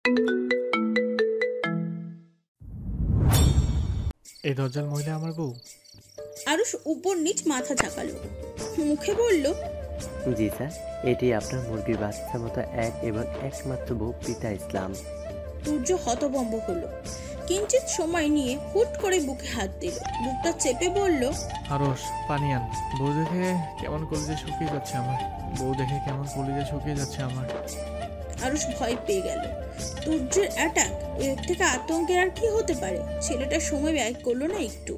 এই দজ্জাল মহিলা আমার বউ? আরুষ উপর নিচ মাথা ঝাঁকালো, মুখে বলল, জি স্যার, এটি আপনার মুরগির বাচ্চা মতো এক এবং একমাত্র বউ প্রীতা ইসলাম। সূর্য হতভম্ব হলো, কিঞ্চিত সময় নিয়ে হুট করে বুকে হাত দিল, বুকটা চেপে বলল, আরস পানি আন। বউ দেখে কেমন কলিজা শুকিয়ে যাচ্ছে আমার। বউ দেখে কেমন কলিজা শুকিয়ে যাচ্ছে আমার। আরুষ ভয় পেয়ে গেল। সূর্যের অ্যাটাক, এর থেকে আতঙ্কের আর কি হতে পারে? ছেলেটা সময় ব্যয় করলো না একটু,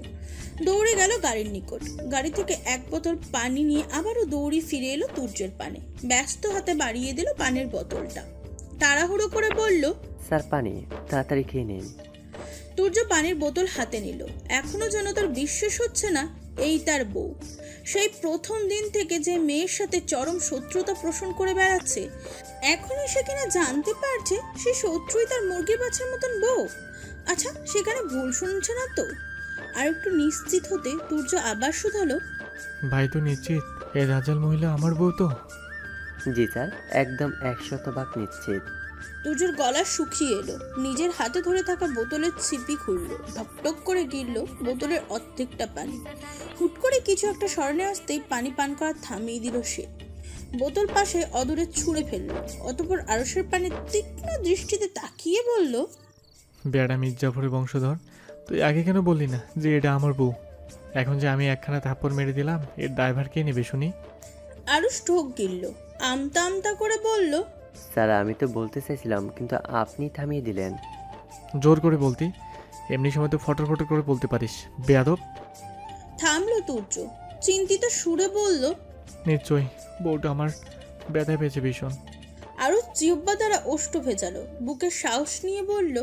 দৌড়ে গেল গাড়ির নিকট। গাড়ি থেকে এক বোতল পানি নিয়ে আবারও দৌড়ি ফিরে এলো সূর্যের পানে। ব্যস্ত হাতে বাড়িয়ে দিল পানির বোতলটা, তাড়াহুড়ো করে বলল, স্যার পানি, তাড়াতাড়ি খেয়ে নিন। সূর্য পানির বোতল হাতে নিল। এখনো যেন তার বিশ্বাস হচ্ছে না এই তার বউ। সেই প্রথম দিন থেকে যে মেয়ের সাথে চরম শত্রুতা পোষণ করে বেড়াচ্ছে, এখনো সে কিনা জানতে পারছে সে শত্রুই তার মুরগির বাচ্চার মতন বউ। আচ্ছা, সেখানে ভুল শুনছে না তো? আর একটু নিশ্চিত হতে সূর্য আবার শুধালো, ভাই তো নিশ্চিত এই দজ্জাল মহিলা আমার বউ তো? জি স্যার, একদম 100% নিশ্চিত। সূর্যের গলা শুকিয়ে এলো, নিজের হাতে ধরে থাকা বোতলের ছিপি খুললো, ঢকঢক করে গিলল বোতলের অর্ধেকটা পানি। হুট করে কিছু একটা স্মরণে আসতেই পানি পান করা থামিয়ে দিল সে। বোতল পাশে অদূরে ছুঁড়ে ফেললো, অতঃপর আরশের পানে তীক্ষ্ণ দৃষ্টিতে তাকিয়ে বলল, বেড়া মির্জাফরের বংশধর, তুই আগে কেন বললি না যে এটা আমার বউ? এখন যে আমি একখানা থাপ্পড় মেরে দিলাম, এর ড্রাইভার কে নেবে শুনি? আরুষ ঢোক গিলল, আমতা আমতা করে বলল, স্যার আমি তো বলতে চাইছিলাম, কিন্তু আপনি থামিয়ে দিলেন। জোর করে বলতি, এমনি সময় তো ফটর ফটর করে বলতে পারিস, বেয়াদব। থামলো সূর্য, চিন্তিত সুরে বলল, নিশ্চয়ই বউটা আমার ব্যথায় পেয়েছে ভীষণ। আরুষ জিহ্বা দ্বারা ওষ্ঠ ভেজালো, বুকে সাহস নিয়ে বলল,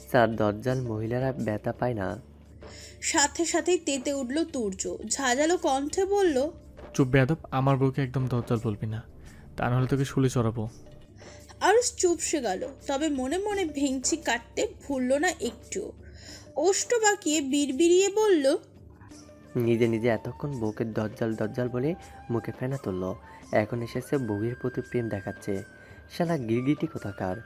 স্যার দজ্জাল মহিলারা ব্যথা পায় না। সাথে সাথেই তেতে উঠল সূর্য, ঝাঁঝালো কণ্ঠে বলল, চুপ বেয়াদব, আমার বউকে একদম দজ্জাল বলবি না, তা নাহলে তোকে শুলে চড়াবো। আরুষ চুপসে গেল, তবে মনে মনে ভেঙচি কাটতে ভুলল না একটু। ওষ্ঠ বাঁকিয়ে বিড়বিড়িয়ে বলল, নিজে নিজে এতক্ষণ বউকে দজ্জাল দজ্জাল বলে মুখে ফেনা তুলল, এখন এসেছে বউয়ের প্রতি প্রেম দেখাচ্ছে। শালা গিরগিটি কোথাকার।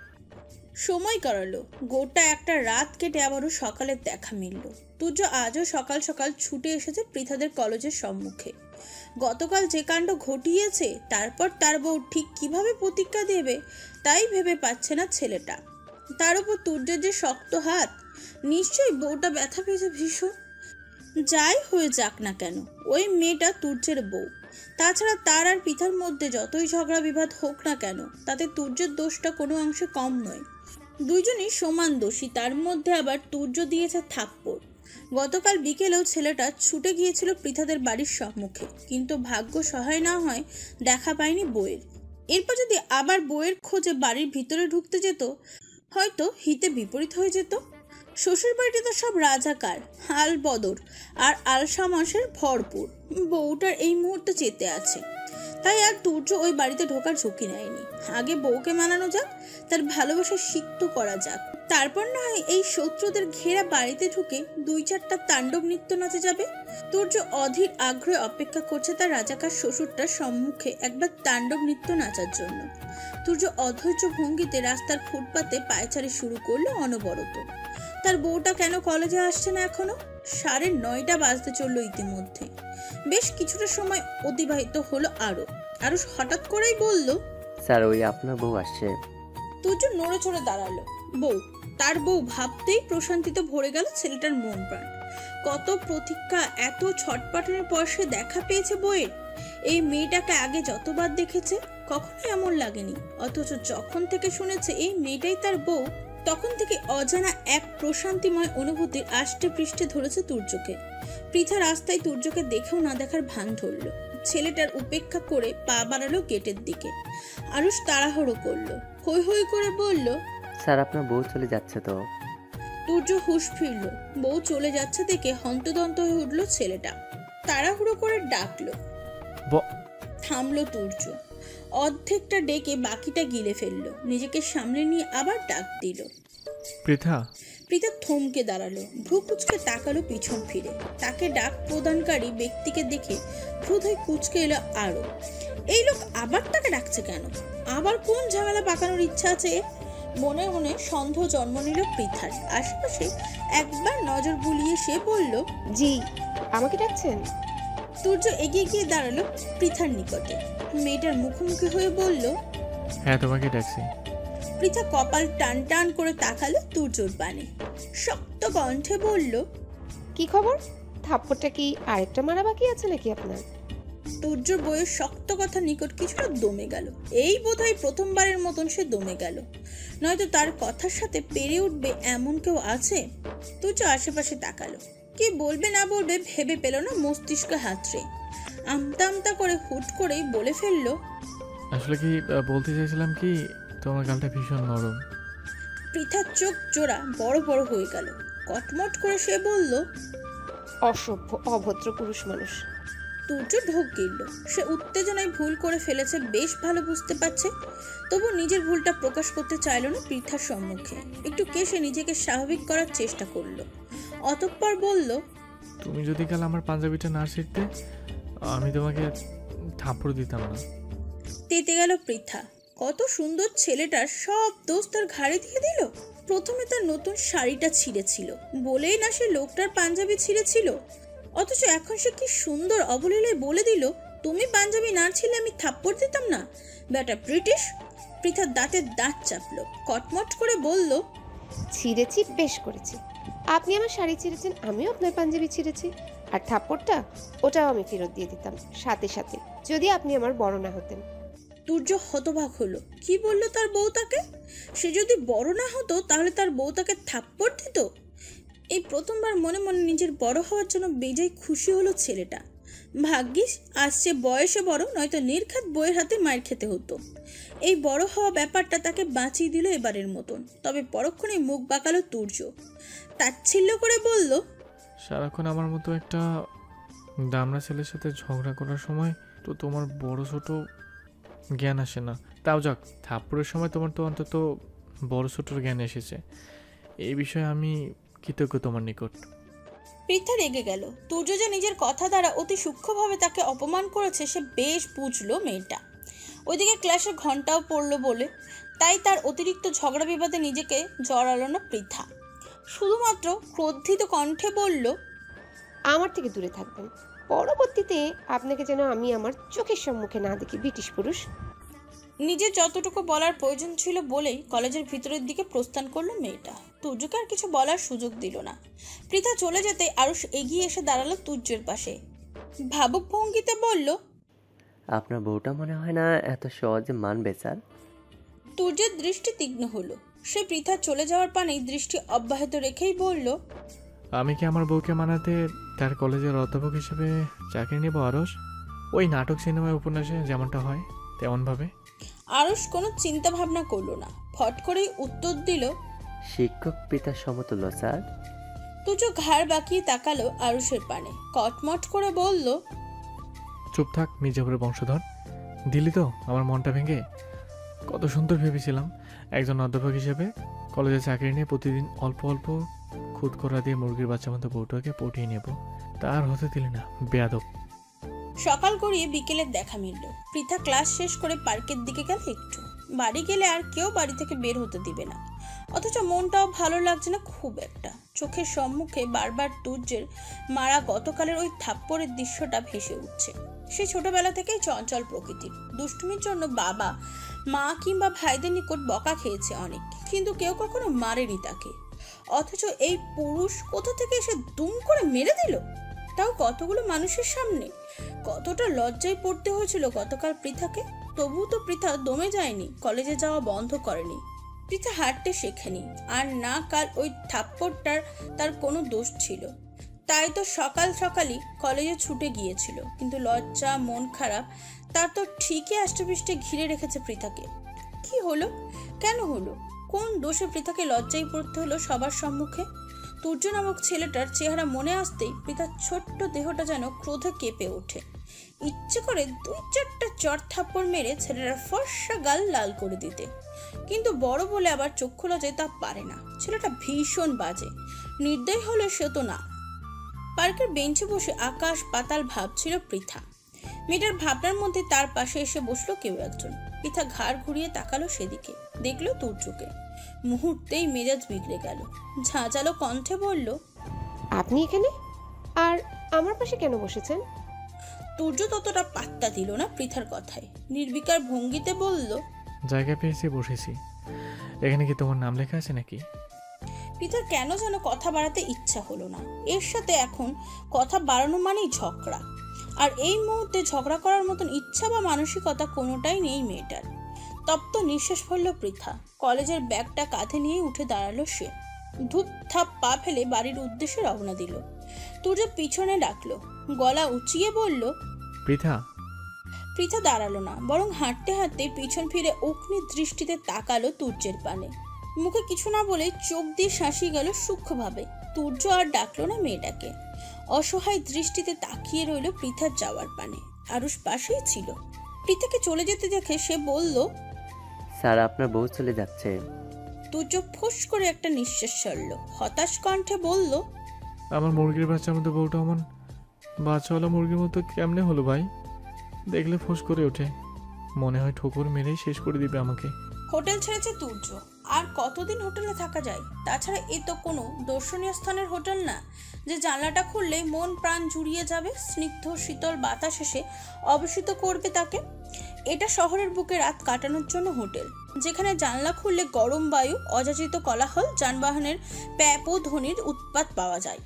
সময় কাটালো, গোটা একটা রাত কেটে আবারও সকালে দেখা মিলল। সূর্য আজও সকাল সকাল ছুটে এসেছে পৃথাদের কলেজের সম্মুখে। গতকাল যে কাণ্ড ঘটিয়েছে, তারপর তার বউ ঠিক কিভাবে প্রতিজ্ঞা দেবে তাই ভেবে পাচ্ছে না ছেলেটা। তার উপর সূর্যের যে শক্ত হাত, নিশ্চয়ই বউটা ব্যথা পেয়েছে ভীষণ। যাই হয়ে যাক না কেন, ওই মেয়েটা সূর্যের বউ। তাছাড়া তার আর পৃথার মধ্যে যতই ঝগড়া বিবাদ হোক না কেন, তাতে সূর্যের দোষটা কোনো অংশে কম নয়। দুইজনই সমান দোষী, তার মধ্যে আবার সূর্য দিয়েছে থাপ্পড়। গতকাল বিকেলেও ছেলেটা ছুটে গিয়েছিল পৃথাদের বাড়ির সম্মুখে, কিন্তু ভাগ্য সহায় না হয় দেখা পায়নি বউয়ের। এরপর যদি আবার বউয়ের খোঁজে বাড়ির ভিতরে ঢুকতে যেত, হয়তো হিতে বিপরীত হয়ে যেত। শ্বশুর বাড়িতে তো সব রাজাকার, হাল বদর আর আলসামাসের ভরপুর। বউটার এই মুহূর্তে চেতে আছে, তাই আর সূর্য ওই বাড়িতে ঢোকার ঝুঁকি নেয়নি। আগে বউকে মানানো যাক, তার ভালোবাসা সিক্ত করা যাক, তারপর না হয় এই শত্রুদের ঘেরা বাড়িতে ঢুকে 2-4টা তাণ্ডব নৃত্য নাচে যাবে। সূর্য অধীর আগ্রহে অপেক্ষা করছে তার রাজাকার শ্বশুরটার সম্মুখে একবার তাণ্ডব নৃত্য নাচার জন্য। সূর্য অধৈর্য ভঙ্গিতে রাস্তার ফুটপাতে পায়চারি শুরু করলো অনবরত। তার বউটা কেন কলেজে আসছে না এখনো? 9:30 বাজতে চললো ইতিমধ্যে। বেশ কিছুটা সময় অতিবাহিত হলো। আরুষ হঠাৎ করেই বলল, স্যার ওই আপনার বউ আসছে। সূর্য নড়ে চড়ে দাঁড়ালো। বউ, তার বউ ভাবতেই প্রশান্তিতে ভরে গেল ছেলেটার মন প্রাণ। কত প্রতীক্ষা, এত ছটপটানোর পর সে দেখা পেয়েছে বউয়ের। এই মেয়েটাকে আগে যতবার দেখেছে কখনো এমন লাগেনি, অথচ যখন থেকে শুনেছে এই মেয়েটাই তার বউ, তখন থেকে অজানা এক প্রশান্তিময় অনুভূতির আষ্টে পৃষ্ঠে ধরেছে সূর্যকে। পৃথা রাস্তায় সূর্যকে দেখেও না দেখার ভান ধরল। ছেলেটার উপেক্ষা করে পা বাড়ালো গেটের দিকে। আরুষ তাড়াহুড়ো করলো, হৈ হৈ করে বলল, স্যার আপনার বউ চলে যাচ্ছে তো। সূর্য হুঁশ ফিরল। বউ চলে যাচ্ছে দেখে হন্তদন্ত হয়ে উঠল ছেলেটা। তাড়াহুড়ো করে ডাকলো, থামলো সূর্য। অর্ধেকটা ডেকে বাকিটা গিলে ফেললো, নিজেকে সামনে নিয়ে আবার ডাক দিল, পৃথা। পৃথা থমকে দাঁড়ালো, ভ্রু কুচকে তাকালো পিছন ফিরে। তাকে ডাক প্রদানকারী ব্যক্তিকে দেখে হৃদয় কুচকে এলো আরো। এই লোক আবার তাকে ডাকছে কেন? আবার কোন ঝামেলা পাকানোর ইচ্ছা আছে? মনে মনে সন্দেহ জন্ম নিল পৃথার। আশেপাশে একবার নজর বুলিয়ে সে বলল, জি, আমাকে ডাকছেন? তুর্য এগিয়ে গিয়ে দাঁড়ালো পৃথার নিকটে। মেয়েটার মুখোমুখি হয়ে বলল, হ্যাঁ তোমাকে ডাকছি। পৃথা কপাল টান টান করে তাকালো তুর্যর পানে, শক্ত কণ্ঠে বলল, কি খবর? থাপ্পড়টা কি আরেকটা মারা বাকি আছে নাকি আপনার? তুর্যর বইয়ের শক্ত কথা নিকট কিছুটা দমে গেল। এই বোধহয় প্রথমবারের মতন সে দমে গেল, নয়তো তার কথার সাথে পেরে উঠবে এমন কেউ আছে? তুর্য আশেপাশে তাকালো, কি বলবে না বলবে ভেবে পেল না, মস্তিষ্ক হাতড়ে আমতা আমতা করে হুট করেই বলে ফেললো, আসলে কি বলতে চাইছিলাম কি, তোমার গালটা ভীষণ নরম। পৃথার চোখ জোড়া বড় বড় হয়ে গেল। কটমট করে সে বলল, অসভ্য অভদ্র পুরুষ মানুষ। তুর্য ঢোক গিলল। সে উত্তেজনায় ভুল করে ফেলেছে বেশ ভালো বুঝতে পারছে, তবু নিজের ভুলটা প্রকাশ করতে চাইল না পৃথার সম্মুখে। একটু কেসে নিজেকে স্বাভাবিক করার চেষ্টা করলো। অতঃপর বলল, তুমি যদি কাল আমার পাঞ্জাবিটা না শিখতে, আমি তোমাকে থাপ্পড় দিতাম না। তেতে গেল পৃথা। কত সুন্দর ছেলেটার সব দোষ তার ঘাড়ে দিয়ে দিল। প্রথমে তার নতুন শাড়িটা ছিঁড়েছিল বলেই না সে লোকটার পাঞ্জাবি ছিঁড়েছিল, অথচ এখন সে কি সুন্দর অবলীলায় বলে দিল, তুমি পাঞ্জাবি না ছিলে আমি থাপ্পড় দিতাম না, বেটা ব্রিটিশ। পৃথার দাঁতের দাঁত চাপলো, কটমট করে বলল, ছিঁড়েছি, বেশ করেছি। আপনি আমার শাড়ি ছিঁড়েছেন, আমিও আপনার পাঞ্জাবি ছিঁড়েছি। আর থাপ্পড়টা ওটাও আমি ফেরত দিয়ে দিতাম সাথে সাথে, যদি আপনি আমার বড় না হতেন। তুর্য হতবাক হলো। কি বলল তার বউ তাকে? সে যদি বড় না হতো তাহলে তার বউ তাকে থাপ্পড় দিত? এই প্রথমবার মনে মনে নিজের বড় হওয়ার জন্য বেজায় খুশি হলো ছেলেটা। ভাগ্যিস আসছে বয়সে বড়, নয়তো নির্ঘাত বইয়ের হাতে মায়ের খেতে হতো। এই বড় হওয়া ব্যাপারটা তাকে বাঁচিয়ে দিল এবারের মতন। তবে পরক্ষণে মুখ বাঁকালো তুর্য, তাচ্ছিল্য করে বলল, সারাক্ষণ আমার মতো একটা দামড়া ছেলের সাথে ঝগড়া করার সময় তো তোমার বড় ছোট জ্ঞান আসে না। তাও যাক, থাপ্পড়ের সময় তোমার তো অন্তত বড় ছোটর জ্ঞান এসেছে। এই বিষয়ে আমি কৃতজ্ঞ তোমার নিকট। পৃথা রেগে গেল। তুর্য যে নিজের কথা দ্বারা অতি সূক্ষ্মভাবে তাকে অপমান করেছে সে বেশ বুঝলো মেয়েটা। ওইদিকে ক্লাসের ঘন্টাও পড়লো বলে তাই তার অতিরিক্ত ঝগড়া বিবাদে নিজেকে জড়ালো না পৃথা। শুধুমাত্র ক্রোধিত কণ্ঠে বলল, আমার থেকে দূরে থাকবেন। পরবর্তীতে আপনাকে যেন আমি আমার চোখের সম্মুখে না দেখি, ব্রিটিশ পুরুষ। নিজের যতটুকু বলার প্রয়োজন ছিল বলেই কলেজের ভিতরের দিকে প্রস্থান করলো মেয়েটা। তুর্যকে আর কিছু বলার সুযোগ দিল না। পৃথা চলে যেতে আরুষ এগিয়ে এসে দাঁড়ালো তুর্যের পাশে। ভাবুক ভঙ্গিতে বলল, আপনার বউটা মনে হয় না এত সহজে মানবে স্যার। তুর্যের দৃষ্টি তীক্ষ্ণ হলো। সে পৃথা চলে যাওয়ার পানেই দৃষ্টি অব্যাহত রেখেই বলল, আমি কি আমার বউকে মানাতে তার কলেজের অধ্যাপক হিসেবে চাকরি নেব আরস? ওই নাটক সিনেমায় উপন্যাসে যেমনটা হয় তেমনভাবে। আরুষ কোনো চিন্তা ভাবনা করলো না, ফট করেই উত্তর দিল, শিক্ষক পিতার সমতুল্য স্যার। তুর্য ঘাড় বাঁকিয়ে তাকালো আরুষের পানে, কটমট করে বলল, চুপ থাক মির্জাপুরের বংশধর। দিলি তো আমার মনটা ভেঙে। কত সুন্দর ভেবেছিলাম একজন অধ্যাপক হিসেবে কলেজে চাকরি নিয়ে প্রতিদিন অল্প অল্প খুদ করা দিয়ে মুরগির বাচ্চা মতো বউটাকে পটিয়ে নেব। তার হতে দিলি না, বেয়াদব। সকাল গড়িয়ে বিকেলের দেখা মিলল। পৃথা ক্লাস শেষ করে পার্কের দিকে গেল একটু। বাড়ি গেলে আর কেউ বাড়ি থেকে বের হতে দিবে না, অথচ মনটাও ভালো লাগছে না খুব একটা। চোখের সম্মুখে বারবার তুর্যের মারা গতকালের ওই থাপ্পড়ের দৃশ্যটা ভেসে উঠছে। সে ছোটবেলা থেকেই চঞ্চল প্রকৃতির। দুষ্টুমির জন্য বাবা মা কিংবা ভাইদের নিকট বকা খেয়েছে অনেক, কিন্তু কেউ কখনো মারেনি তাকে। অথচ এই পুরুষ কোথা থেকে এসে দুম করে মেরে দিল, তাও কতগুলো মানুষের সামনে। কতটা লজ্জায় পড়তে হয়েছিল গতকাল পৃথাকে। তবুও তো পৃথা দমে যায়নি, কলেজে যাওয়া বন্ধ করেনি। পৃথা হাঁটতে শেখেনি, আর না কাল ওই থাপ্পড়টার তার কোনো দোষ ছিল। তাই তো সকাল সকালই কলেজে ছুটে গিয়েছিল। কিন্তু লজ্জা মন খারাপ তার তো ঠিকই আষ্টেপৃষ্টে ঘিরে রেখেছে পৃথাকে। কি হলো, কেন হলো, কোন দোষে পৃথাকে লজ্জায় পড়তে হলো সবার সম্মুখে? তুর্য নামক ছেলেটার চেহারা মনে আসতেই পৃথার ছোট্ট দেহটা যেন ক্রোধে কেঁপে ওঠে। ইচ্ছে করে 2-4টা চড় থাপ্পড় মেরে ছেলেটার ফর্সা গাল লাল করে দিতে, কিন্তু বড় বলে আবার চক্ষু লজ্জায় তা পারে না। ছেলেটা ভীষণ বাজে, নির্দয় হলে সে তো না। পার্কের বেঞ্চে বসে আকাশ পাতাল ভাবছিল পৃথা। মেয়েটার ভাবনার মধ্যে তার পাশে এসে বসলো কেউ একজন। পৃথা ঘাড় ঘুরিয়ে তাকালো সেদিকে। দেখলো তুর্যকে, মুহূর্তেই মেজাজ বিগড়ে গেল। ঝাঁঝালো কণ্ঠে বলল, আপনি এখানে? আর আমার পাশে কেন বসেছেন? তুর্য ততটা পাত্তা দিল না পৃথার কথায়, নির্বিকার ভঙ্গিতে বলল, জায়গা পেয়েছি, বসেছি। এখানে কি তোমার নাম লেখা আছে নাকি? পৃথার কেন যেন কথা বাড়াতে ইচ্ছা হলো না। এর সাথে এখন কথা বাড়ানো মানেই ঝগড়া, আর এই মুহূর্তে ঝগড়া করার মতন ইচ্ছা বা মানসিকতা কোনোটাই নেই মেয়েটার। তপ্ত নিঃশ্বাস ফেলল পৃথা। কলেজের ব্যাগটা কাঁধে নিয়ে উঠে দাঁড়ালো সে। ধূপ থাপ পা ফেলে বাড়ির উদ্দেশ্যে রওনা দিল। তুর্য পিছনে ডাকলো, গলা উঁচিয়ে বলল, পৃথা। পৃথা দাঁড়ালো না, বরং হাঁটতে হাঁটতে পিছন ফিরে অগ্নি দৃষ্টিতে তাকালো তুর্যের পানে। মুখে কিছু না বলে চোখ দিয়ে শাসিয়ে গেল সূক্ষ্মভাবে। তুর্য আর ডাকলো না মেয়েটাকে, অসহায় দৃষ্টিতে তাকিয়ে রইল পৃথার যাওয়ার পানে। আরুষ পাশেই ছিল। পৃথাকে চলে যেতে দেখে সে বলল, স্যার আপনার বউ চলে যাচ্ছে। তুর্য ফোঁস করে একটা নিঃশ্বাস ছাড়ল, হতাশ কণ্ঠে বলল, আমার মুরগির বাচ্চার মতো বউটা অমন বাচ্চাওয়ালা মুরগির মতো কেমনে হলো ভাই? দেখলে ফোঁস করে ওঠে, মনে হয় ঠোকর মেরেই শেষ করে দিবে আমাকে। হোটেল ছেড়েছে তুর্য। আর কতদিন হোটেলে থাকা যায়? তাছাড়া এ তো কোনো দর্শনীয় স্থানের হোটেল না যে জানলাটা খুললে মন প্রাণ জুড়িয়ে যাবে, স্নিগ্ধ শীতল বাতাস এসে অবসিত করবে তাকে। এটা শহরের বুকে রাত কাটানোর জন্য হোটেল, যেখানে জানলা খুললে গরম বায়ু, অযাচিত কোলাহল, যানবাহনের প্যাপ ও ধ্বনির উৎপাত পাওয়া যায়।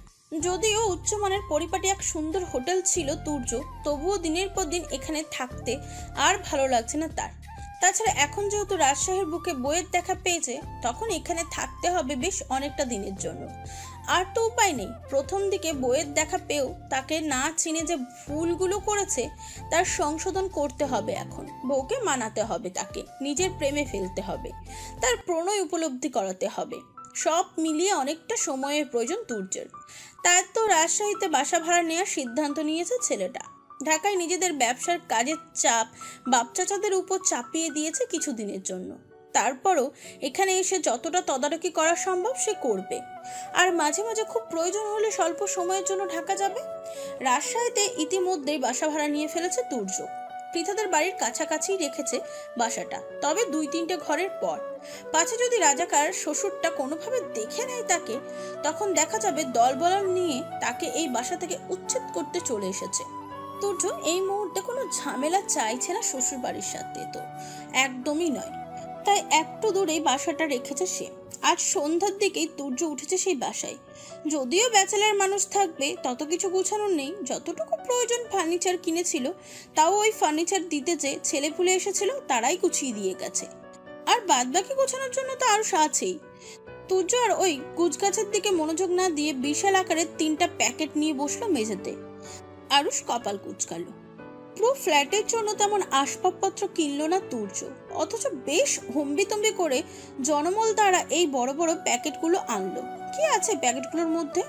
যদিও উচ্চমানের পরিপাটি এক সুন্দর হোটেল ছিল তুর্য, তবুও দিনের পর দিন এখানে থাকতে আর ভালো লাগছে না তার। তাছাড়া এখন যেহেতু রাজশাহীর বুকে বইয়ের দেখা পেয়েছে, তখন এখানে থাকতে হবে বেশ অনেকটা দিনের জন্য। আর তো উপায় নেই। প্রথম দিকে বইয়ের দেখা পেয়েও তাকে না চিনে যে ভুলগুলো করেছে তার সংশোধন করতে হবে। এখন বউকে মানাতে হবে, তাকে নিজের প্রেমে ফেলতে হবে, তার প্রণয় উপলব্ধি করাতে হবে। সব মিলিয়ে অনেকটা সময়ের প্রয়োজন তুর্যের। তাই তো রাজশাহীতে বাসা ভাড়া নেওয়ার সিদ্ধান্ত নিয়েছে ছেলেটা। ঢাকায় নিজেদের ব্যবসার কাজের চাপ বাপ চাচাদের উপর চাপিয়ে দিয়েছে কিছুদিনের জন্য। তারপরও এখানে এসে যতটা তদারকি করা সম্ভব সে করবে। আর মাঝে মাঝে খুব প্রয়োজন হলে স্বল্প সময়ের জন্য ঢাকা যাবে। রাজশাহীতে ইতিমধ্যেই বাসা ভাড়া নিয়ে ফেলেছে তুর্য। পৃথাদের বাড়ির কাছাকাছি রেখেছে বাসাটা, তবে 2-3টে ঘরের পর। পাছে যদি রাজাকার শ্বশুরটা কোনোভাবে দেখে নেয় তাকে, তখন দেখা যাবে দলবল নিয়ে তাকে এই বাসা থেকে উচ্ছেদ করতে চলে এসেছে। তুর্য এই মুহূর্তে কোনো ঝামেলা চাইছে না শ্বশুর বাড়ির সাথে, তো একদমই নয়। তাই একটু দূরেই বাসাটা রেখেছে সে। আজ সন্ধ্যার দিকেই তুর্য উঠেছে সেই বাসায়। যদিও ব্যাচেলার মানুষ থাকবে, তত কিছু গোছানোর নেই। যতটুকু প্রয়োজন ফার্নিচার কিনেছিল, তাও ওই ফার্নিচার দিতে যে ছেলেপুলে এসেছিল তারাই গুছিয়ে দিয়ে গেছে। আর বাদ বাকি গোছানোর জন্য তো আরো আছেই। তুর্য আর ওই গুজগাছের দিকে মনোযোগ না দিয়ে বিশাল আকারের 3টা প্যাকেট নিয়ে বসলো মেঝেতে। আরুষ কপাল কুঁচকালো। পুরো ফ্ল্যাটের জন্য তেমন আসবাবপত্র কিনলো না তুর্য, অথচ বেশ হম্বিতম্বি করে জনমল দ্বারা এই বড় বড় প্যাকেটগুলো আনলো। কি আছে প্যাকেটগুলোর মধ্যে?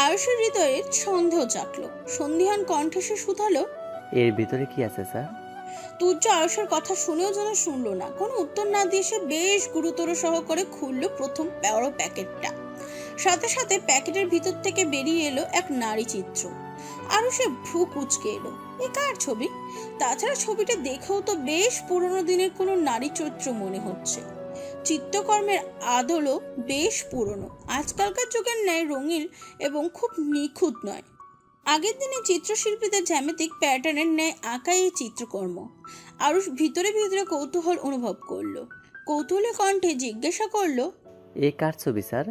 আয়ুষের হৃদয়ে সন্দেহ জাগলো। সন্ধিহান কণ্ঠে সে শুধালো, এর ভিতরে কি আছে স্যার? তুর্য আয়ুষের কথা শুনেও যেন শুনলো না। কোনো উত্তর না দিয়ে সে বেশ গুরুতর সহকারে খুললো প্রথম বড় প্যাকেটটা। সাথে সাথে প্যাকেটের ভিতর থেকে বেরিয়ে এলো এক নারী চিত্র। আরো সে ভ্রু কুঁচকে এলো। এ কার ছবি? তাছাড়া ছবিটা দেখেও তো বেশ পুরনো দিনের কোনো নারী চরিত্র মনে হচ্ছে। চিত্রকর্মের আদলও বেশ পুরনো, আজকালকার যুগের ন্যায় রঙিন এবং খুব নিখুঁত নয়। আগের দিনে চিত্রশিল্পীদের জ্যামিতিক প্যাটার্নের ন্যায় আঁকা এই চিত্রকর্ম। আরুষ ভিতরে ভিতরে কৌতূহল অনুভব করলো। কৌতূহলী কণ্ঠে জিজ্ঞাসা করলো, এ কার ছবি স্যার?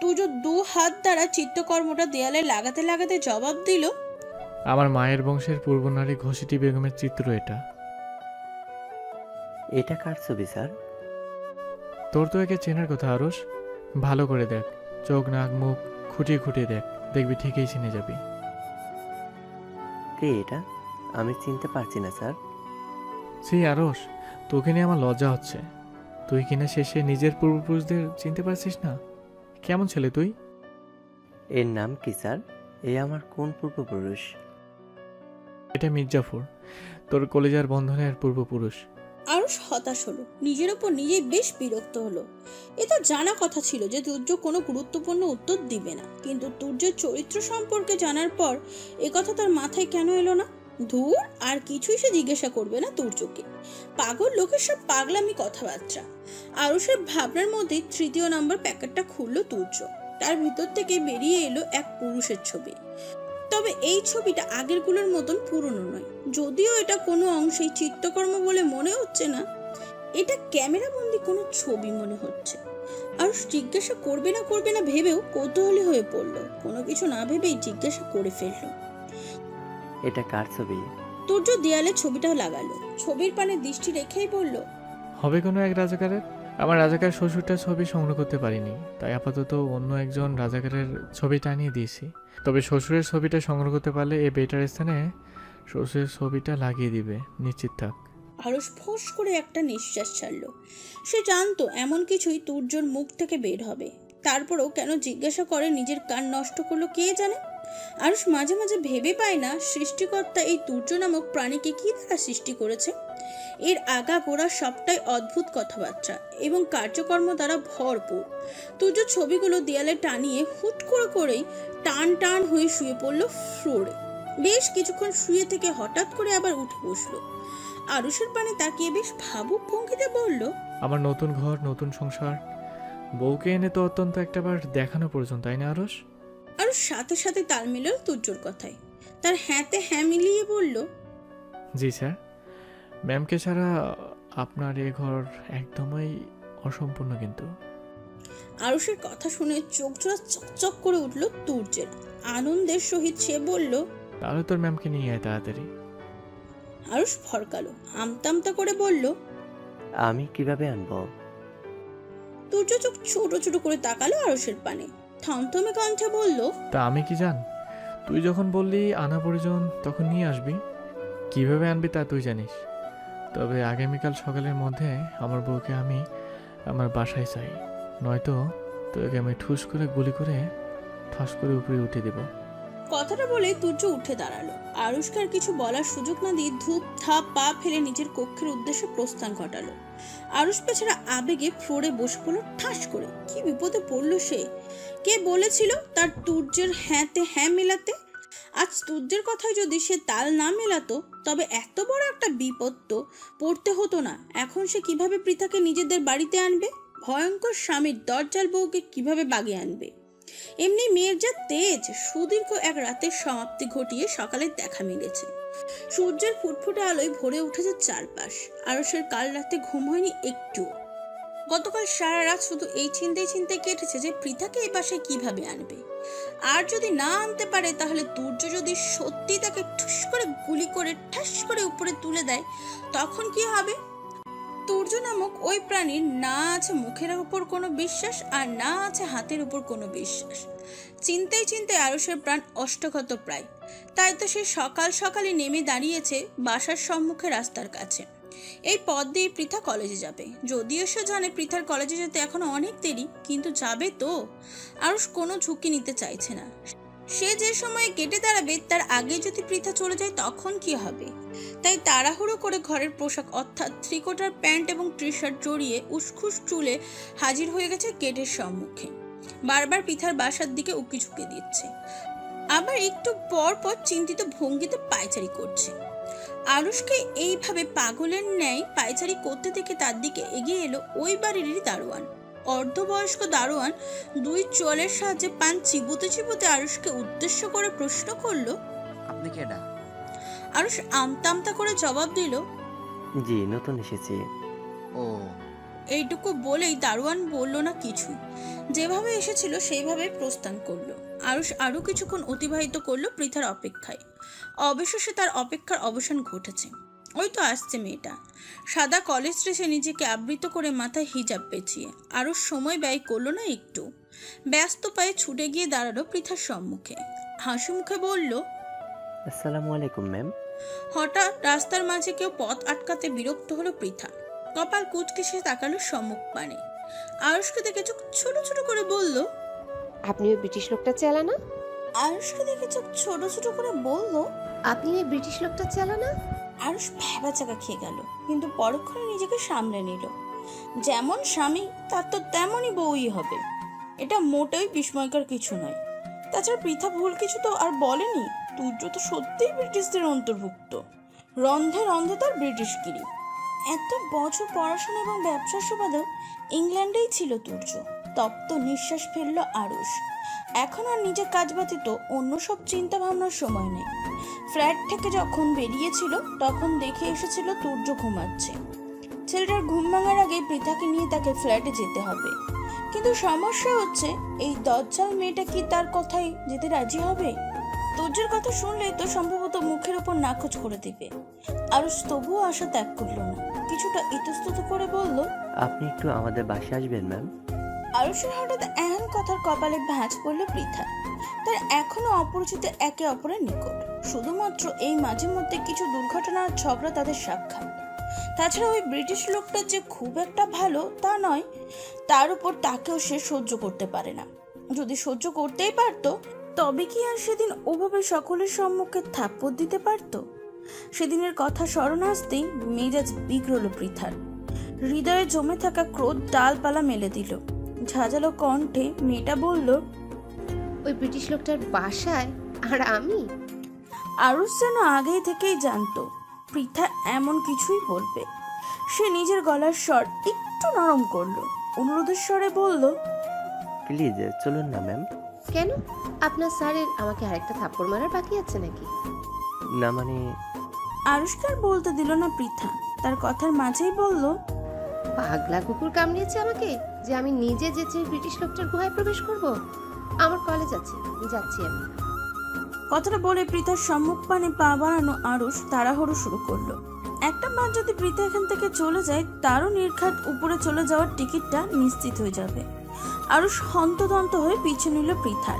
তুজো 2 হাত দ্বারা চিত্রকর্মটা দেয়ালে লাগাতে লাগাতে জবাব দিল, আমার মায়ের বংশের পূর্বনারী ঘসিটি বেগমের চিত্র এটা। এটা কার ছবি স্যার? তোর তো একে চেনার কথা আরুষ। ভালো করে দেখ, চোখ নাক মুখ খুঁটিয়ে খুঁটিয়ে দেখ, দেখবি ঠিকই চিনে যাবি। কে এটা? আমি চিনতে পারছি না স্যার। সেই আরুষ, তোকে নিয়ে আমার লজ্জা হচ্ছে। তুই কিনা শেষে নিজের পূর্বপুরুষদের চিনতে পারছিস না? কেমন ছেলে তুই? এর নাম কি স্যার? এ আমার কোন পূর্বপুরুষ? এটা মির্জাফর, তোর কলেজার বন্ধনের পূর্বপুরুষ। আরুষ হতাশ হলো। নিজের ওপর নিজেই বেশ বিরক্ত হলো। এ তো জানা কথা ছিল যে তুর্য কোনো গুরুত্বপূর্ণ উত্তর দিবে না, কিন্তু তুর্যের চরিত্র সম্পর্কে জানার পর এ কথা তার মাথায় কেন এলো না? ধুর, আর কিছুই সে জিজ্ঞাসা করবে না তুর্যকে। পাগল লোকের সব পাগলামি কথাবার্তা। আরুষের ভাবনার মধ্যে তৃতীয় নম্বর প্যাকেটটা খুললো তুর্য। তার ভিতর থেকে বেরিয়ে এলো এক পুরুষের ছবি। তবে এই ছবিটা আগেরগুলোর মতন পুরনো নয়, যদিও এটা কোনো অংশেই চিত্রকর্ম বলে মনে হচ্ছে না, এটা ক্যামেরা বন্দি কোনো ছবি মনে হচ্ছে। আরুষ জিজ্ঞাসা করবে না ভেবেও কৌতূহলী হয়ে পড়লো। কোনো কিছু না ভেবেই জিজ্ঞাসা করে ফেললো, এটা কার ছবি? তুর্য দেয়ালে ছবিটা লাগালো, ছবির পানে দৃষ্টি রেখেই বলল, হবে কোনো এক রাজাকারের। আমার রাজাকার শ্বশুরটার ছবি সংগ্রহ করতে পারিনি, তাই আপাতত অন্য একজন রাজাকারের ছবি টানিয়ে দিয়েছি। তবে শ্বশুরের ছবিটা সংগ্রহ করতে পারলে এই বেটার স্থানে শ্বশুরের ছবিটা লাগিয়ে দিবে, নিশ্চিত থাক। আরুষ ফোঁস করে একটা নিঃশ্বাস ছাড়লো। সে জানতো এমন কিছুই তুর্যর মুখ থেকে বের হবে, তারপরেও কেন জিজ্ঞাসা করে নিজের কান নষ্ট করলো কে জানে। আরুষ মাঝে মাঝে ভেবে পায় না সৃষ্টিকর্তা এই তুর্য নামক প্রাণীকে কি দ্বারা সৃষ্টি করেছে। এর আগা গোড়া সবটাই অদ্ভুত কথাবার্তা এবং কার্যকর্ম দ্বারা ভরপুর। তুর্য ছবিগুলো দেয়ালে টানিয়ে হুট করেই টান টান হয়ে শুয়ে পড়লো ফ্লোরে। বেশ কিছুক্ষণ শুয়ে থেকে হঠাৎ করে আবার উঠে বসলো। আরুষের পানে তাকিয়ে বেশ ভাবুক ভঙ্গিতে বলল, আমার নতুন ঘর, নতুন সংসার, বউকে এনে তো অত্যন্ত একটাবার দেখানো প্রয়োজন, তাই না আরুষ? আরুষ সাথে সাথে তাল মিলল তুর্যর কথায়। তার হ্যাঁতে হ্যাঁ মিলিয়ে বলল, জি স্যার। ম্যামকে ছাড়া আপনার এ ঘর একদমই অসম্পূর্ণ। কিন্তু আরুষের কথা শুনে চোখ জোড়া চকচক করে উঠল তুর্যের। আনন্দের সহিত সে বলল, তাহলে তোর ম্যামকে নিয়ে আয় তাড়াতাড়ি। আরুষ ফরকালো, আমতা করে বলল, আমি কিভাবে আনবো? তুর্য চোখ ছোট ছোট করে তাকালো আরুষের পানে, থমথমে কণ্ঠে বলল, তা আমি কি জান? তুই যখন বললি আনা প্রয়োজন তখন নিয়ে আসবি। কিভাবে আনবি তা তুই জানিস। তবে আগামীকাল সকালের মধ্যে আমার বউকে আমি আমার বাসায় চাই, নয়তো তোকে আমি ঠুস করে গুলি করে ঠাস করে উপরে উঠে দেব। কথাটা বলে তুর্য উঠে দাঁড়ালো। আরুষকে আর কিছু বলার সুযোগ না দিয়ে ধূপ ধাপ পা ফেলে নিজের কক্ষের উদ্দেশ্যে প্রস্থান ঘটালো। আরুষ বেচারা আবেগে ফ্লোরে বসে পড়লো ঠাস করে। কি বিপদে পড়লো সে! কে বলেছিল তার তুর্যের হ্যাঁতে হ্যাঁ মেলাতে? আজ তুর্যের কথায় যদি সে তাল না মেলাতো তবে এত বড় একটা বিপদ তো পড়তে হতো না। এখন সে কিভাবে পৃথাকে নিজেদের বাড়িতে আনবে? ভয়ঙ্কর স্বামীর দরজাল বউকে কিভাবে বাগে আনবে? এমনি মেয়ের যা তেজ! সুদীর্ঘ এক রাতের সমাপ্তি ঘটিয়ে সকালে দেখা মিলেছে। সূর্যের ফুটফুটে আলোয় ভরে উঠেছে চারপাশ। আরুষের কাল রাতে ঘুম হয়নি একটু। গতকাল সারা রাত শুধু এই চিন্তায় কেটেছে যে পৃথাকে এই বাসায় কিভাবে আনবে। আর যদি না আনতে পারে তাহলে তুর্য যদি সত্যি তাকে ঠুস করে গুলি করে ঠাস করে উপরে তুলে দেয় তখন কি হবে? তুর্য নামক ওই প্রাণীর না আছে মুখের উপর কোনো বিশ্বাস আর না আছে হাতের উপর কোনো বিশ্বাস। চিন্তায় আরুষের প্রাণ অষ্টগত প্রায়। তাই তো সে সকালই নেমে দাঁড়িয়েছে বাসার সম্মুখে রাস্তার কাছে। এই পথ দিয়ে পৃথা কলেজে যাবে। যদিও সে জানে পৃথার কলেজে যেতে এখনো অনেক দেরি, কিন্তু যাবে তো। আরুষ কোনো ঝুঁকি নিতে চাইছে না। সে যে সময়ে গেটে দাঁড়াবে তার আগে যদি পৃথা চলে যায় তখন কি হবে? তাই তাড়াহুড়ো করে ঘরের পোশাক অর্থাৎ থ্রিকোয়ার্টার প্যান্ট এবং টি শার্ট জড়িয়ে উসখুস চুলে হাজির হয়ে গেছে গেটের সম্মুখে। বারবার পৃথার বাসার দিকে উকি ঝুঁকে দিচ্ছে, আবার একটু পর চিন্তিত ভঙ্গিতে পায়চারি করছে। আরুষকে এইভাবে পাগলের ন্যায় পায়চারি করতে দেখে তার দিকে এগিয়ে এলো ওই বাড়িরই দারোয়ান। অর্ধবয়স্ক দারোয়ান দুই চোয়ালের সাহায্যে পান চিবুতে আরুষকে উদ্দেশ্য করে প্রশ্ন করলো, আপনি কেডা? আরুষ আমতা করে জবাব দিল, জি, নতুন এসেছি। ও, এইটুকু বলেই দারোয়ান বলল না কিছুই। যেভাবে এসেছিল সেইভাবে প্রস্থান করলো। আরুষ আরো কিছুক্ষণ অতিবাহিত করলো পৃথার অপেক্ষায়। অবশেষে তার অপেক্ষার অবসান ঘটেছে। ওই তো আসছে মেয়েটা। সাদা কলেজ ড্রেসে নিজেকে আবৃত করে মাথায় হিজাব পেঁচিয়ে। আরুষ সময় ব্যয় করলো না একটু। ব্যস্ত পায়ে ছুটে গিয়ে দাঁড়ালো পৃথার সম্মুখে। হাসি মুখে বলল, আসসালামু আলাইকুম ম্যাম। হঠাৎ রাস্তার মাঝে কেউ পথ আটকাতে বিরক্ত হলো পৃথা। কপাল কুঁচকে সে তাকালো সম্মুখ পানে। আরুষকে দেখে চোখ ছোট করে বলল, আপনি ওই ব্রিটিশ লোকটা চালানা? আরুষকে দেখে চোখ ছোট করে বলল, আপনি ওই ব্রিটিশ লোকটা চালানা? আরুষ ভ্যাবাচাকা খেয়ে গেল, কিন্তু পরক্ষণে নিজেকে সামলে নিল। যেমন স্বামী তার তো তেমনই বউই হবে। এটা মোটেই বিস্ময়কর কিছু নয়। তাছাড়া পৃথা ভুল কিছু তো আর বলেনি। তুর্য তো সত্যিই ব্রিটিশদের অন্তর্ভুক্ত। রন্ধে রন্ধে তার ব্রিটিশগিরি। এত বছর পড়াশোনা এবং ব্যবসার সুবাদেও ইংল্যান্ডেই ছিল তুর্য। তপ্ত নিঃশ্বাস ফেলল আরুষ। এখন আর নিজের কাজ ব্যতীত অন্য সব চিন্তা ভাবনার সময় নেই। ফ্ল্যাট থেকে যখন বেরিয়েছিল তখন দেখে এসেছিল তুর্য ঘুমাচ্ছে। ছেলেটার ঘুম ভাঙার আগে পৃথাকে নিয়ে তাকে ফ্ল্যাটে যেতে হবে। কিন্তু সমস্যা হচ্ছে, এই দজ্জাল মেয়েটা কি তার কথাই যেতে রাজি হবে? তুর্যের কথা শুনলে তো সম্ভবত মুখের ওপর নাকচ করে দিবে। আরুষ তবুও আশা ত্যাগ করলো না। কিছুটা ইতস্তত করে বলল, আপনি একটু আমাদের বাসায় আসবেন ম্যাম। আরুষের হঠাৎ এমন কথার কপালে ভাঁজ পড়ল পৃথা। তার এখনো অপরিচিত একে অপরের নিকট। শুধুমাত্র এই মাঝে মধ্যে কিছু দুর্ঘটনার ঝগড়া তাদের সাক্ষাৎ। তাছাড়া ওই ব্রিটিশ লোকটা যে খুব একটা ভালো তা নয়, তার উপর তাকেও সে সহ্য করতে পারে না। যদি সহ্য করতেই পারত তবে কি আর সেদিন ওভাবে সকলের সম্মুখে থাপ্পড় দিতে পারত? সেদিনের কথা স্মরণ আসতেই মেজাজ বিগড়ল পৃথার। হৃদয়ে জমে থাকা ক্রোধ ডালপালা মেলে দিল। ঝাঁঝালো কণ্ঠে মেয়েটা বলল, ওই ব্রিটিশ লোকটার বাসায় আর আমি? আরুষ যেন আগেই থেকেই জানতো পৃথা এমন কিছুই বলবে। সে নিজের গলার স্বর একটু নরম করলো, অনুরোধের স্বরে বলল, প্লিজ চলুন না ম্যাম। কেন? আপনার স্যারের আমাকে আরেকটা থাপ্পড় মারার বাকি আছে নাকি? না মানে আরুষকে আর বলতে দিল না পৃথা। তার কথার মাঝেই বলল, পাগলা কুকুর কামড়িয়েছে আমাকে যে আমি নিজে যেচে ব্রিটিশ লোকটার গুহায় প্রবেশ করব? আমার কলেজ আছে, যাচ্ছি আমি। কথাটা বলে পৃথার সম্মুখ পানে পা বাড়ানো আরুষ তাড়াহুড়ো শুরু করলো। একটা বার যদি পৃথা এখান থেকে চলে যায়, তারও নির্ঘাত উপরে চলে যাওয়ার টিকিটটা নিশ্চিত হয়ে যাবে। আরুষ হন্তদন্ত হয়ে পিছু নিল পৃথার।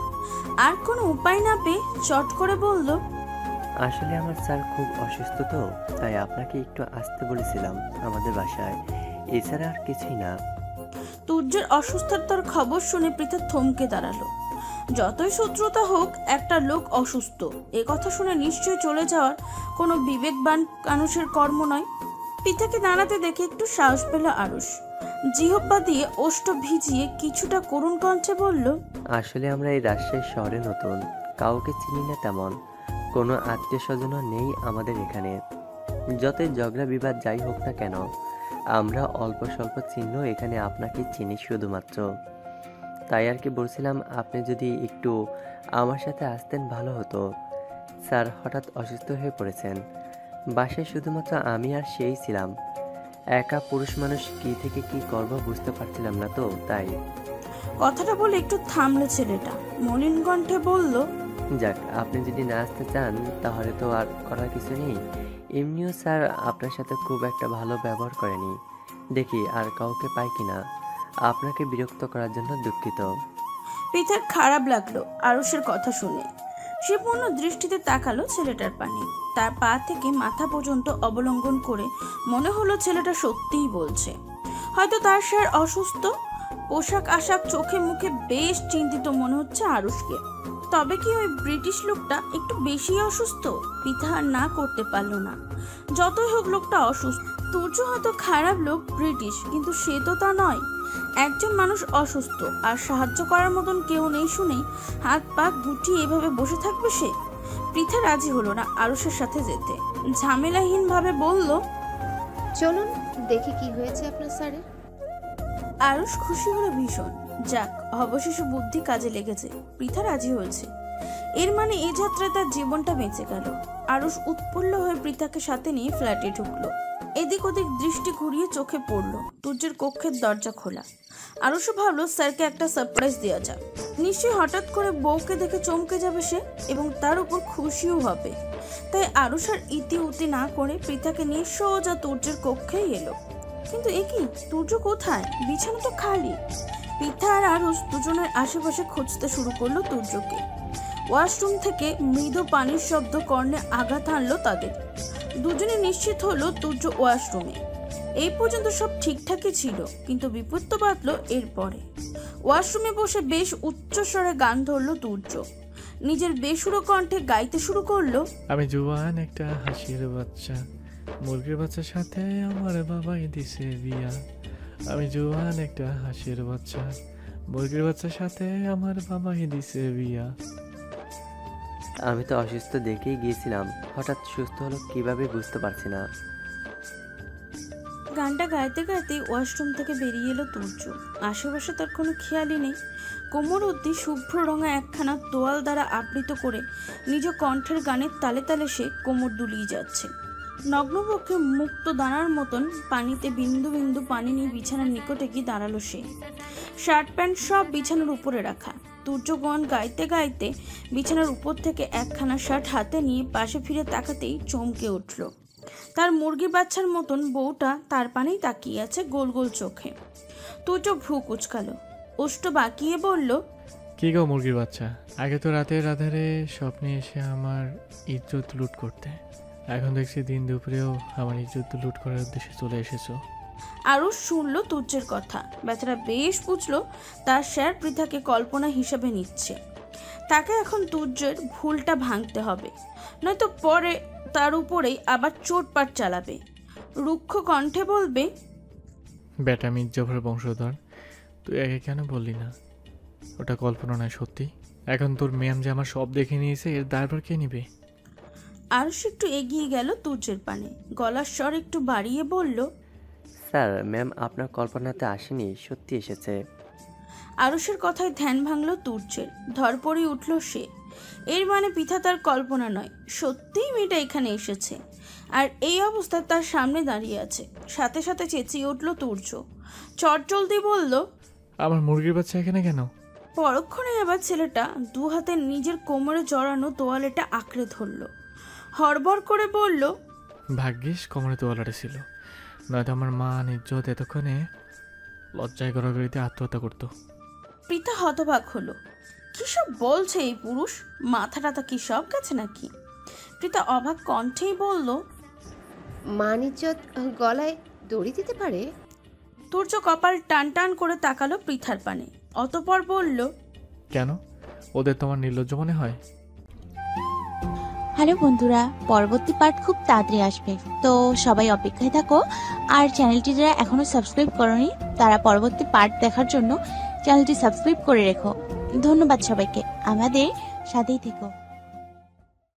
আর কোনো উপায় না পেয়ে চট করে বলল, আসলে আমার স্যার খুব অসুস্থ, তো তাই আপনাকে একটু আসতে বলেছিলাম আমাদের বাসায়, এছাড়া আর কিছুই না। তুর্যের অসুস্থতার খবর শুনে পৃথা থমকে দাঁড়ালো। যতই শত্রুতা হোক, একটা লোক অসুস্থ এ কথা শুনে নিশ্চয়ই চলে যাওয়ার কোনো বিবেকবান মানুষের কর্ম নয়। পৃথাকে দাঁড়াতে দেখে একটু সাহস পেল আরুষ। জিহ্বা দিয়ে ওষ্ঠ ভিজিয়ে কিছুটা করুণ কণ্ঠে বলল, আসলে আমরা এই রাজশাহী শহরে নতুন, কাউকে চিনি না তেমন, কোনো আত্মীয় স্বজনও নেই আমাদের এখানে। যতই ঝগড়া বিবাদ যাই হোক না কেন, আমরা অল্প স্বল্প চিহ্ন এখানে আপনাকে চিনি শুধুমাত্র। তাই আর কি বলছিলাম, আপনি যদি একটু আমার সাথে আসতেন ভালো হতো। স্যার হঠাৎ অসুস্থ হয়ে পড়েছেন, বাসায় শুধুমাত্র আমি আর সেই ছিলাম। একা পুরুষ মানুষ কি থেকে কি করব বুঝতে পারছিলাম না, তো তাই। কথাটা বলে একটু থামলো ছেলেটা। মলিন কণ্ঠে বলল, যাক, আপনি যদি না আসতে চান তাহলে তো আর করার কিছু নেই। এমনিও স্যার আপনার সাথে খুব একটা ভালো ব্যবহার করেনি, দেখি আর কাউকে পাই কিনা। আপনাকে বিরক্ত করার জন্য দুঃখিত। পৃথার খারাপ লাগলো আরুষের কথা শুনে। সে পূর্ণ দৃষ্টিতে তাকালো ছেলেটার পানে। তার পা থেকে মাথা পর্যন্ত অবলম্বন করে মনে হলো ছেলেটা সত্যিই বলছে। হয়তো তার স্যার অসুস্থ। পোশাক আশাক চোখে মুখে বেশ চিন্তিত মনে হচ্ছে আরুষকে। তবে কি ওই ব্রিটিশ লোকটা একটু বেশি অসুস্থ? পৃথা আর না করতে পারলো না। যতই হোক লোকটা অসুস্থ। তুর্য হয়তো খারাপ লোক ব্রিটিশ, কিন্তু সে তো তা নয়। একজন মানুষ অসুস্থ আর সাহায্য করার মতন কেউ নেই শুনেই হাত পা গুটিয়ে এভাবে বসে থাকবে সে? পৃথা রাজি হলো না আরুষের সাথে যেতে। ঝামেলাহীন ভাবে বলল, চলুন দেখি কি হয়েছে আপনার স্যারের। আরুষ খুশি হলো ভীষণ। যাক, অবশেষে বুদ্ধি কাজে লেগেছে। পৃথা রাজি হয়েছে, এর মানে এই যাত্রায় তার জীবনটা বেঁচে গেল। আরুষ উৎফুল্ল হয়ে পৃথাকে সাথে নিয়ে ফ্ল্যাটে ঢুকলো। এদিক ওদিক দৃষ্টি ঘুরিয়ে চোখে পড়লো তুর্যের কক্ষের দরজা খোলা। আরুষও ভাবলো স্যারকে একটা সারপ্রাইজ দেওয়া যাক। নিশ্চয়ই হঠাৎ করে বউকে দেখে চমকে যাবে সে, এবং তার উপর খুশিও হবে। তাই আরুষ আর ইতি উতি না করে পৃথাকে নিয়ে সোজা তুর্যের কক্ষেই এলো। কিন্তু এ কি, তুর্য কোথায়? বিছানা তো খালি। পৃথা আর আরুষ দুজনের আশেপাশে খুঁজতে শুরু করলো তুর্যকে। ওয়াশরুম থেকে মৃদু পানির শব্দ কর্ণে আঘাত হানলো তাদের। দুজনে নিশ্চিত হলো তুর্য ওয়াশরুমে। এই পর্যন্ত সব ঠিকঠাকই ছিল, কিন্তু বিপত্তি বাঁধলো এরপরে। ওয়াশরুমে বসে বেশ উচ্চস্বরে গান ধরলো তুর্য। নিজের বেসুরো কণ্ঠে গাইতে শুরু করলো, আমি জুয়ান একটা হাসির বাচ্চা, মুরগির বাচ্চার সাথে আমার বাবাই দিছে বিয়া। আমি জুয়ান একটা হাসির বাচ্চা, মুরগির বাচ্চার সাথে আমার বাবাই দিছে বিয়া। আমি তো অসুস্থ দেখেই গিয়েছিলাম, হঠাৎ সুস্থ হলো কিভাবে বুঝতে পারছি না। গানটা গাইতে গাইতে ওয়াশরুম থেকে বেরিয়ে এলো তুর্য। আশেপাশে তার কোনো খেয়ালই নেই। কোমর অবধি শুভ্র রঙা একখানা তোয়াল দ্বারা আবৃত করে নিজ কণ্ঠের গানের তালে তালে সে কোমর দুলিয়ে যাচ্ছে। নগ্নপক্ষে মুক্ত দানার মতন পানিতে বিন্দু বিন্দু পানি নিয়ে বিছানার নিকটে গিয়ে দাঁড়ালো সে। শার্ট প্যান্ট সব বিছানার উপরে রাখা। তুর্য গান গাইতে গাইতে বিছানার উপর থেকে একখানা শার্ট হাতে নিয়ে পাশে ফিরে তাকাতেই চমকে উঠল। তার মুরগি বাচ্চার মতন বউটা তার পানেই তাকিয়ে আছে গোল গোল চোখে। তুর্য ভ্রু কুচকালো, ওষ্ঠ বাঁকিয়ে বলল, কি গো মুরগির বাচ্চা, আগে তো রাতের আধারে স্বপ্নে এসে আমার ইজ্জত লুট করতে, এখন দেখছি দিন দুপুরেও আমার ইজ্জত লুট করার উদ্দেশ্যে চলে এসেছো। আরও শুনল তুর্যের কথা। বেচারা বেশ বুঝলো তার স্যার পৃথাকে কল্পনা হিসাবে নিচ্ছে। তাকে এখন তুর্যের ভুলটা ভাঙতে হবে, নয়তো পরে তার উপরেই আবার চোটপাট চালাবে। রুক্ষ কণ্ঠে বলবে, বেটা মির্জাফরের বংশধর, তুই আগে কেন বললি না? ওটা কল্পনা নয়, সত্যি। এখন তোর ম্যাম যে আমার সব দেখে নিয়েছে, এর দায়ভার কে নিবে? আরশ একটু এগিয়ে গেল তুর্যের পানে, গলার স্বর একটু বাড়িয়ে বলল, স্যার, ম্যাম আপনার কল্পনাতে আসেনি, সত্যি এসেছে। আরশের কথায় ধ্যান ভাঙল তুর্যের। ধরপড়ে উঠল সে। এর মানে পৃথা তার কল্পনা নয়, সত্যিই মেয়েটা এখানে এসেছে, আর এই অবস্থায় তার সামনে দাঁড়িয়ে আছে। সাথে সাথে চেঁচিয়ে উঠল তুর্য, চটজলদি বলল, আমার মুরগির বাচ্চা এখানে কেন? পরক্ষণে আবার ছেলেটা দু হাতে নিজের কোমরে জড়ানো তোয়ালেটা আঁকড়ে ধরল। হড়বড় করে বলল, ভাগ্যিস কোমরে তোয়ালাটা ছিল, নয়তো আমার মা ইজ্জত এতক্ষণে লজ্জায় গড়াগড়িতে আত্মহত্যা করতো। পৃথা হতবাক হলো। কি সব বলছে এই পুরুষ? মাথা টাথা কি সব গেছে নাকি? পৃথা অবাক কণ্ঠেই বলল, মানিজ্জত গলায় দড়ি দিতে পারে? তুর্য কপাল টান টান করে তাকালো পৃথার পানে, অতঃপর বলল, কেন? ওদের তোমার নির্লজ্জ মনে হয়? হ্যালো বন্ধুরা, পরবর্তী পার্ট খুব তাড়াতাড়ি আসবে, তো সবাই অপেক্ষায় থাকো। আর চ্যানেলটি যারা এখনো সাবস্ক্রাইব করোনি, তারা পরবর্তী পার্ট দেখার জন্য চ্যানেলটি সাবস্ক্রাইব করে রেখো। ধন্যবাদ সবাইকে, আমাদের সাথেই থেকো।